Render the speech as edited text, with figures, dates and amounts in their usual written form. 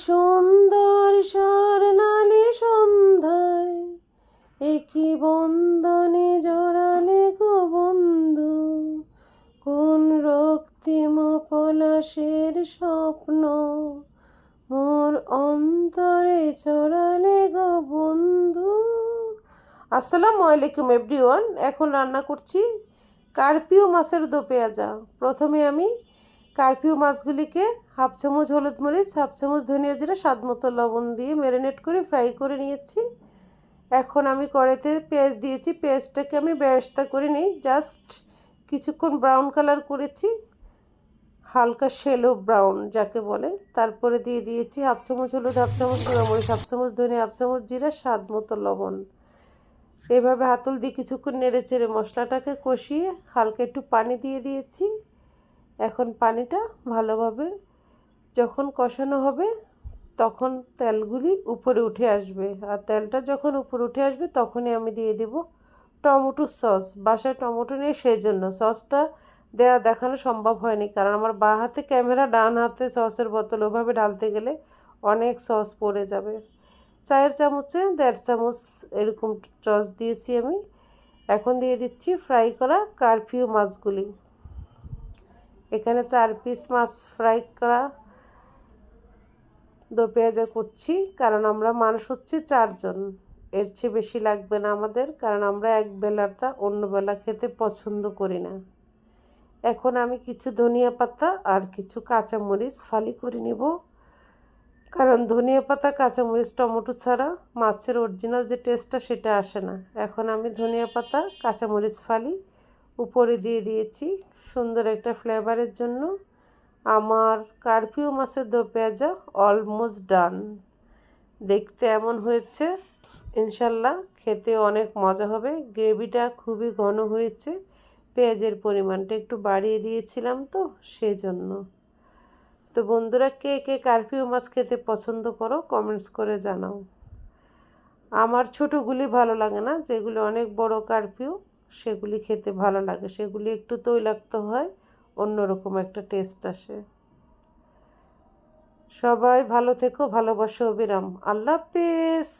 সুন্দর স্বর্ণালী সন্ধ্যায় একই বন্ধনে জড়ালে গো বন্ধু, কোন রক্তিম পলাশের স্বপ্ন মোর অন্তরে চড়ালে গো বন্ধু। আসসালামু আলাইকুম এভরিওয়ান। এখন রান্না করছি কার্পিও মাছের দো পেঁয়াজা। প্রথমে আমি কার্পিও মাছগুলিকে হাফ চামচ হলুদ মরিচ, হাফ চামচ ধনিয়া জিরা, স্বাদ মতো লবণ দিয়ে ম্যারিনেট করে ফ্রাই করে নিয়েছি। এখন আমি কড়াইতে পেঁয়াজ দিয়েছি। পেঁয়াজটাকে আমি বেরেস্তা করে নিই, জাস্ট কিছুক্ষণ ব্রাউন কালার করেছি, হালকা শেলো ব্রাউন যাকে বলে। তারপরে দিয়ে দিয়েছি হাফ চামচ হলুদ, হাফ চামচ গুঁড়া মরিচ, হাফ চামচ ধনিয়া, হাফ চামচ জিরা, স্বাদ মতো লবণ। এভাবে হাতল দিয়ে কিছুক্ষণ নেড়ে চেড়ে মশলাটাকে কষিয়ে হালকা একটু পানি দিয়ে দিয়েছি। এখন পানিটা ভালোভাবে যখন কষানো হবে তখন তেলগুলি উপরে উঠে আসবে, আর তেলটা যখন উপরে উঠে আসবে তখনই আমি দিয়ে দেব টমেটো সস। বাসায় টমেটো নেই, সেই জন্য সসটা দেখানো সম্ভব হয়নি, কারণ আমার বাঁ হাতে ক্যামেরা, ডান হাতে সসের বোতল, ওভাবে ঢালতে গেলে অনেক সস পড়ে যাবে। চায়ের চামচে 1.5 চামচ এরকম সস দিয়েছি আমি। এখন দিয়ে দিচ্ছি ফ্রাই করা কার্পিও মাছগুলি। এখানে 4 পিস মাছ ফ্রাই করা দো পেঁয়াজা করছি, কারণ আমরা মানুষ হচ্ছে 4 জন, এর চেয়ে বেশি লাগবে না আমাদের, কারণ আমরা এক বেলাটা অন্য বেলা খেতে পছন্দ করি না। এখন আমি কিছু ধনিয়া পাতা আর কিছু কাঁচামরিচ ফালি করে নেব, কারণ ধনিয়া পাতা কাঁচামরিচ টমেটো ছাড়া মাছের অরিজিনাল যে টেস্টটা সেটা আসে না। এখন আমি ধনিয়া পাতা কাঁচামরিচ ফালি উপরে দিয়ে দিয়েছি সুন্দর একটা ফ্লেভারের জন্য। আমার কার্পিও মাছের দো পেঁয়াজা অলমোস্ট ডান। দেখতে এমন হয়েছে, ইনশাল্লাহ খেতে অনেক মজা হবে। গ্রেভিটা খুবই ঘন হয়েছে, পেঁয়াজের পরিমাণটা একটু বাড়িয়ে দিয়েছিলাম তো সেজন্য। তো বন্ধুরা, কে কে কার্পিও মাছ খেতে পছন্দ করো কমেন্টস করে জানাও। আমার ছোটোগুলি ভালো লাগে না, যেগুলি অনেক বড় কার্পিও সেগুলি খেতে ভালো লাগে, সেগুলি একটু তৈলাক্ত হয়, অন্যরকম একটা টেস্ট আসে। সবাই ভালো থেকো, ভালোবাসা অবিরাম। আল্লাহ হাফেজ।